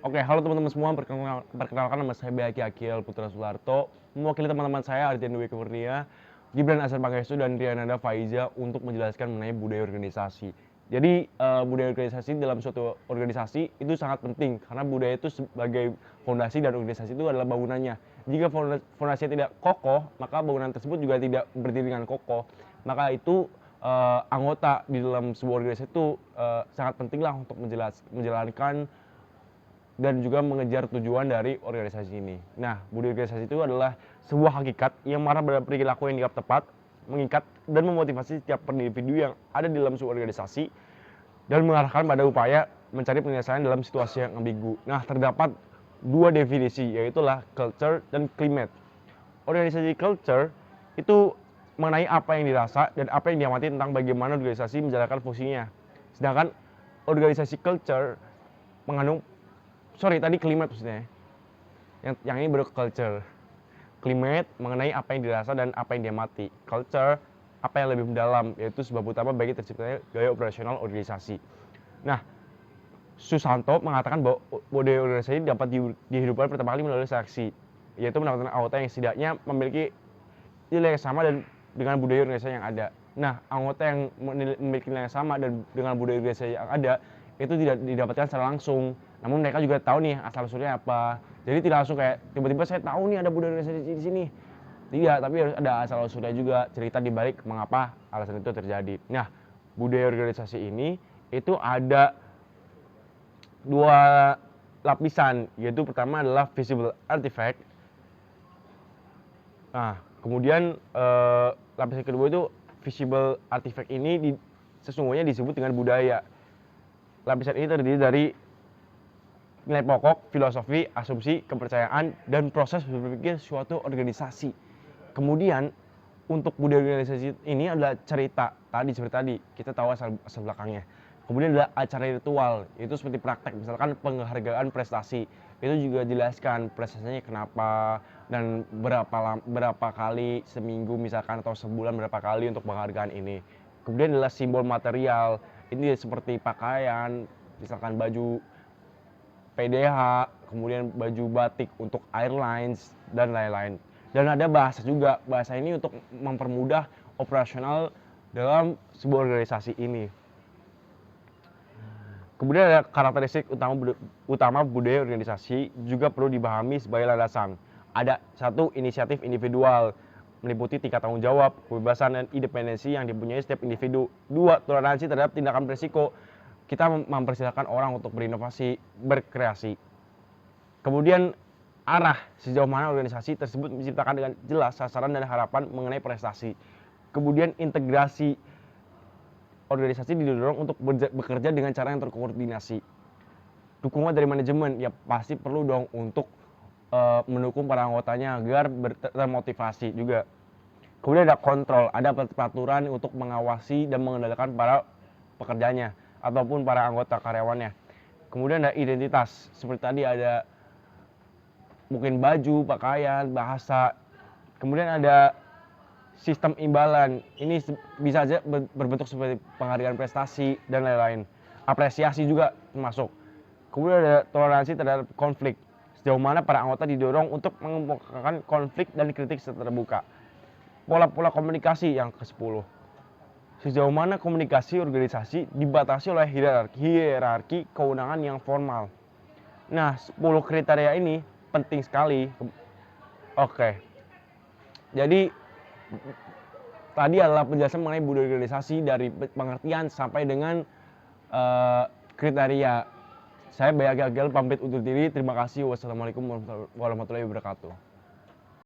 Oke, halo teman-teman semua, perkenalkan nama saya Baki Akil Putra Sularto, mewakili teman-teman saya Ardian Dwi Kurnia, Gibran Asar Pangestu, dan Riananda Faiza untuk menjelaskan mengenai budaya organisasi. Jadi budaya organisasi dalam suatu organisasi itu sangat penting karena budaya itu sebagai fondasi dan organisasi itu adalah bangunannya. Jika fondasinya tidak kokoh, maka bangunan tersebut juga tidak berdiri dengan kokoh. Maka itu anggota di dalam sebuah organisasi itu sangat penting lah untuk menjalankan dan juga mengejar tujuan dari organisasi ini. Nah, budaya organisasi itu adalah sebuah hakikat yang marah pada perilaku yang dianggap tepat, mengikat dan memotivasi setiap individu yang ada di dalam sebuah organisasi dan mengarahkan pada upaya mencari penyelesaian dalam situasi yang ambigu. Nah, terdapat dua definisi, yaitu culture dan climate. Organisasi culture itu mengenai apa yang dirasa dan apa yang diamati tentang bagaimana organisasi menjalankan fungsinya. Sedangkan organisasi culture mengandung tadi climate maksudnya. Yang ini baru culture. Climate mengenai apa yang dirasa dan apa yang diamati. Culture apa yang lebih mendalam, yaitu sebab utama bagi terciptanya gaya operasional organisasi. Nah, Susanto mengatakan bahwa budaya organisasi dapat dihidupkan pertama kali melalui seleksi, yaitu mendapatkan anggota yang setidaknya memiliki nilai yang sama dan dengan budaya organisasi yang ada. Nah, anggota yang memiliki nilai yang sama dan dengan budaya organisasi yang ada itu tidak didapatkan secara langsung, namun mereka juga tahu nih asal usulnya apa. Jadi tidak langsung kayak tiba-tiba saya tahu nih ada budaya organisasi di sini. Tidak, tapi harus ada asal usulnya juga, cerita di balik mengapa alasan itu terjadi. Nah, budaya organisasi ini itu ada dua lapisan, yaitu pertama adalah visible artifact. Nah, kemudian lapisan kedua itu visible artifact ini sesungguhnya disebut dengan budaya. Lapisan ini terdiri dari nilai pokok, filosofi, asumsi, kepercayaan, dan proses berpikir suatu organisasi. Kemudian untuk budaya organisasi ini adalah cerita. Seperti tadi kita tahu asal belakangnya. Kemudian adalah acara ritual, itu seperti praktek, misalkan penghargaan prestasi. Itu juga jelaskan prestasinya kenapa dan berapa kali seminggu misalkan atau sebulan berapa kali untuk penghargaan ini. Kemudian adalah simbol material. Ini seperti pakaian, misalkan baju PDH, kemudian baju batik untuk airlines dan lain-lain. Dan ada bahasa juga. Bahasa ini untuk mempermudah operasional dalam sebuah organisasi ini. Kemudian ada karakteristik utama budaya organisasi juga perlu dipahami sebagai landasan. Ada satu, inisiatif individual, meliputi tingkat tanggung jawab, kebebasan dan independensi yang dipunyai setiap individu. Dua, toleransi terhadap tindakan berisiko. Kita mempersilahkan orang untuk berinovasi, berkreasi. Kemudian arah, sejauh mana organisasi tersebut menciptakan dengan jelas sasaran dan harapan mengenai prestasi. Kemudian integrasi, organisasi didorong untuk bekerja dengan cara yang terkoordinasi. Dukungan dari manajemen, ya pasti perlu dong untuk mendukung para anggotanya agar termotivasi juga. Kemudian ada kontrol, ada peraturan untuk mengawasi dan mengendalikan para pekerjanya ataupun para anggota karyawannya. Kemudian ada identitas, seperti tadi ada mungkin baju, pakaian, bahasa. Kemudian ada sistem imbalan, ini bisa saja berbentuk seperti penghargaan prestasi dan lain-lain. Apresiasi juga termasuk. Kemudian ada toleransi terhadap konflik, sejauh mana para anggota didorong untuk mengemukakan konflik dan kritik secara terbuka. Pola-pola komunikasi yang ke-10, sejauh mana komunikasi organisasi dibatasi oleh hierarki kewenangan yang formal. Nah, 10 kriteria ini penting sekali. Oke. Jadi tadi adalah penjelasan mengenai budaya organisasi dari pengertian sampai dengan kriteria. Saya Baki Akil pamit undur diri. Terima kasih. Wassalamualaikum warahmatullahi wabarakatuh.